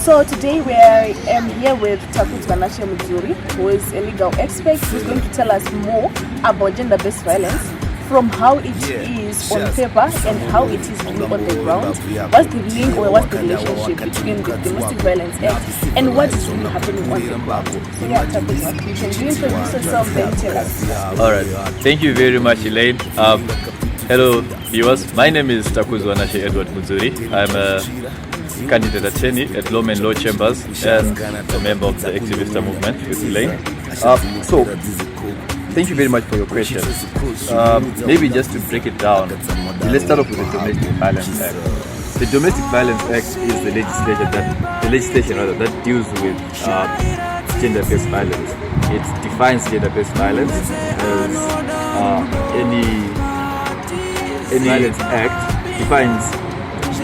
So today we are here with Usamurove, who is a legal expert who's going to tell us more about gender-based violence, from how it is on paper and how it is on the ground. What's the link or what's the relationship between the Domestic Violence Act and what is really happening on the ground? So yeah, Usamurove, you can introduce yourself and tell us. Alright, thank you very much, Elaine. Hello viewers, my name is Usamurove. I'm a candidate attorney at Law and Law Chambers and a member of the activist movement with Elaine. So, thank you very much for your question. Maybe just to break it down, let's start off with the Domestic Violence Act. The Domestic Violence Act is the legislation that deals with gender-based violence. It defines gender-based violence as any violence act defines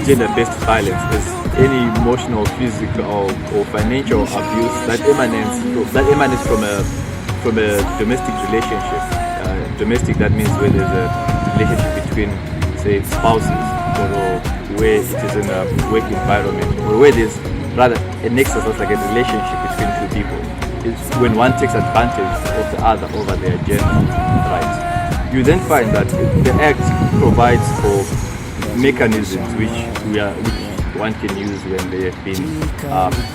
gender-based violence as any emotional, physical, or financial abuse that emanates from a domestic relationship. Domestic, that means where there's a relationship between, say, spouses, or where it is in a work environment, or where there's rather a nexus, like a relationship between two people. It's when one takes advantage of the other over their gender, right? You then find that the Act provides for mechanisms which one can use when they have been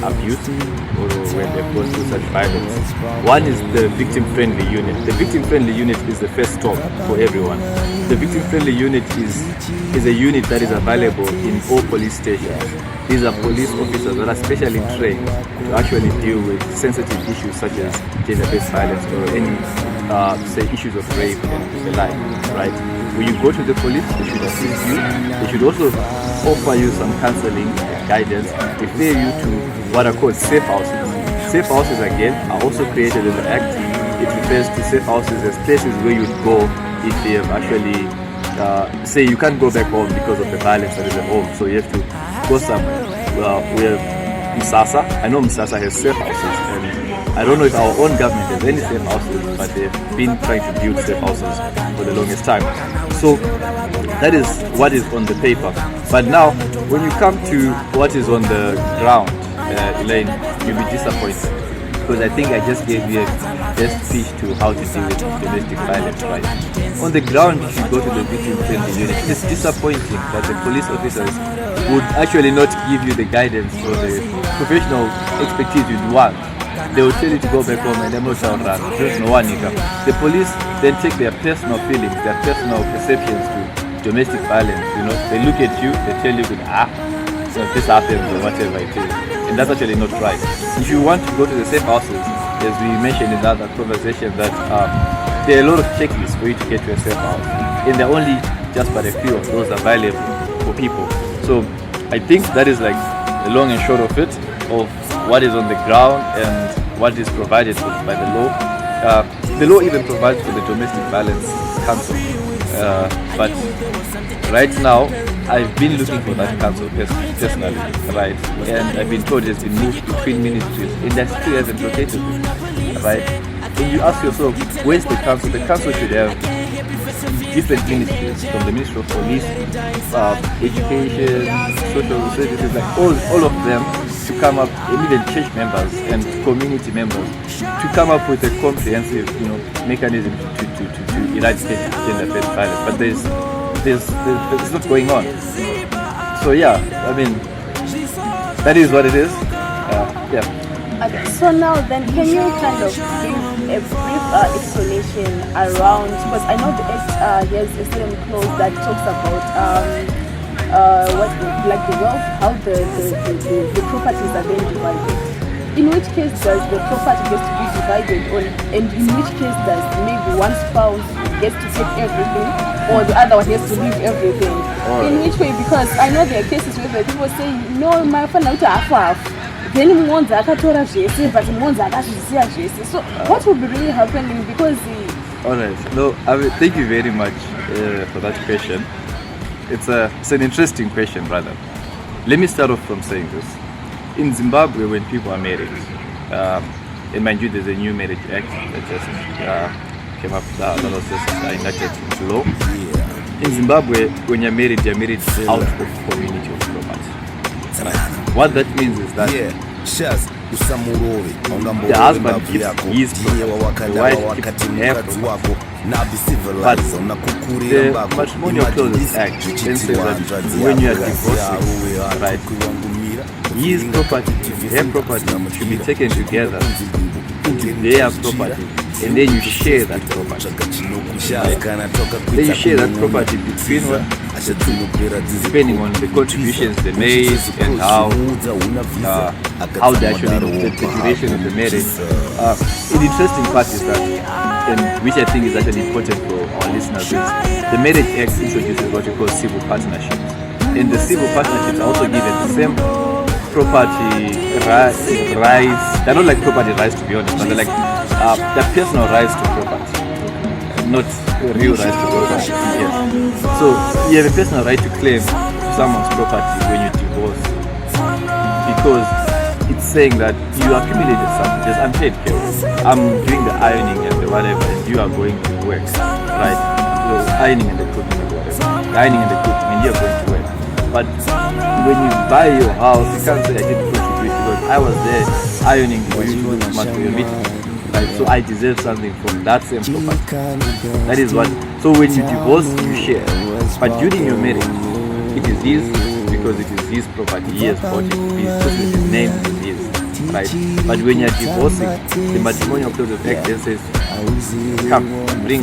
abused or when they've gone through such violence. One is the victim-friendly unit. The victim-friendly unit is the first stop for everyone. The victim-friendly unit is a unit that is available in all police stations. These are police officers that are specially trained to actually deal with sensitive issues such as gender-based violence or any, say, issues of rape and the like, right? When you go to the police, they should assist you. They should also offer you some counseling and guidance, refer you to what are called safe houses. Safe houses, again, are also created in the Act. It refers to safe houses as places where you'd go if they have actually, say you can't go back home because of the violence that is at home, so you have to go somewhere. We have Msasa. I know Msasa has safe houses, and I don't know if our own government has any safe houses, but they've been trying to build safe houses for the longest time. So that is what is on the paper. But now, when you come to what is on the ground, Elaine, you'll be disappointed. Because I think I just gave you a best speech to how to deal with domestic violence, right? On the ground, if you go to the victim-friendly unit, it's disappointing that the police officers would actually not give you the guidance or the professional expertise you'd want. They will tell you to go back home and they're not run. There's no one. The police then take their personal feelings, their personal perceptions to domestic violence. They look at you, they tell you that so this happens or whatever it is, and that's actually not right. If you want to go to the safe houses, as we mentioned in the other conversation, that there are a lot of checklists for you to get to a safe house, and there are only just but a few of those available for people. So I think that is like the long and short of it, of what is on the ground and what is provided by the law. The law even provides for the Domestic Violence Council, but right now I've been looking for that council personally, right? And I've been told it's been moved between ministries, and that still hasn't rotated, right? And you ask yourself, where's the council? The council should have different ministries, from the Ministry of Police, Education, Social Services, like all of them, to come up, and even church members and community members, to come up with a comprehensive, mechanism to eradicate gender-based violence. But there's not going on. So yeah, I mean, that is what it is. Okay, so now then, can you kind of give a brief explanation around, because I know the Act has a certain clause that talks about like the wealth, how the properties are then divided. In which case does the property get to be divided on, and in which case does maybe one spouse gets to take everything or the other one has to leave everything? In which way? Because I know there are cases where people say, no, my friend, I'm half. Then Monza akatora zvese, but Monza akazvisiya zvese. So what will be really happening? Because alright, no, thank you very much for that question. It's an interesting question, brother. Let me start off from saying this. In Zimbabwe, when people are married, and mind you, there's a new marriage act that just came up, that was just enacted into law. In Zimbabwe, when you're married out of community of property. Right? What that means is that Usamurove the husband keeps his property, the wife keeps her property. But the Matrimonial Clauses Act then says that when you are divorcing, right, his property, her property should be taken together into their property, and then you share that property. Right? Then you share that property between them, depending on the contributions they made and how they actually the duration of the marriage. The interesting part is that, and which I think is actually important for our listeners, is the Marriage Act introduces what we call civil partnerships, and the civil partnerships are also given the same property rights. They're not like property rights, to be honest, but they're like they're personal rights to property, not real rights to property. Yes. So you have a personal right to claim someone's property when you divorce, because it's saying that you accumulated something. There's unpaid care. I'm doing the ironing and the whatever, and you are going to work, right? The ironing and the cooking and whatever. The ironing and the cooking, and you're going to work. But when you buy your house, you can't say I didn't contribute because I was there ironing for you to do this much for your meeting. Right? So I deserve something from that same property. That is what. So when you divorce, you share. But during your marriage, it is his because it is his property. He has bought it. His name is his. Right? But when you are divorcing, the Matrimonial Clauses Act then says, come, bring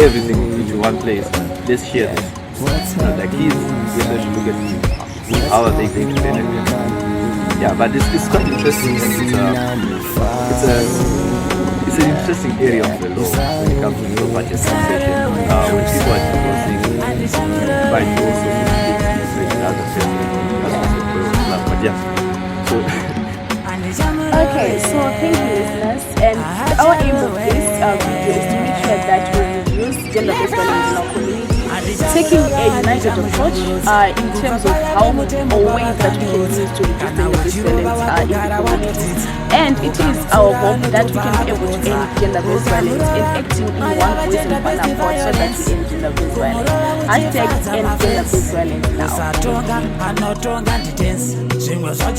everything into one place. Let's share this. The kids, we have to look at how are they going to benefit. Yeah, but it's quite interesting, and it's an interesting area of the law when it comes to property succession. When people are divorcing, find also the other person. But yeah, so. Okay, so thank you, listeners, and our aim of this video is to make sure that we reduce gender-based violence in our community, taking a united approach in terms of how or ways that we can use to reduce gender-based violence in the community. And it is our hope that we can be able to end gender-based violence and acting in one voice and one accord so that we end gender-based violence. Hashtag end gender-based violence now.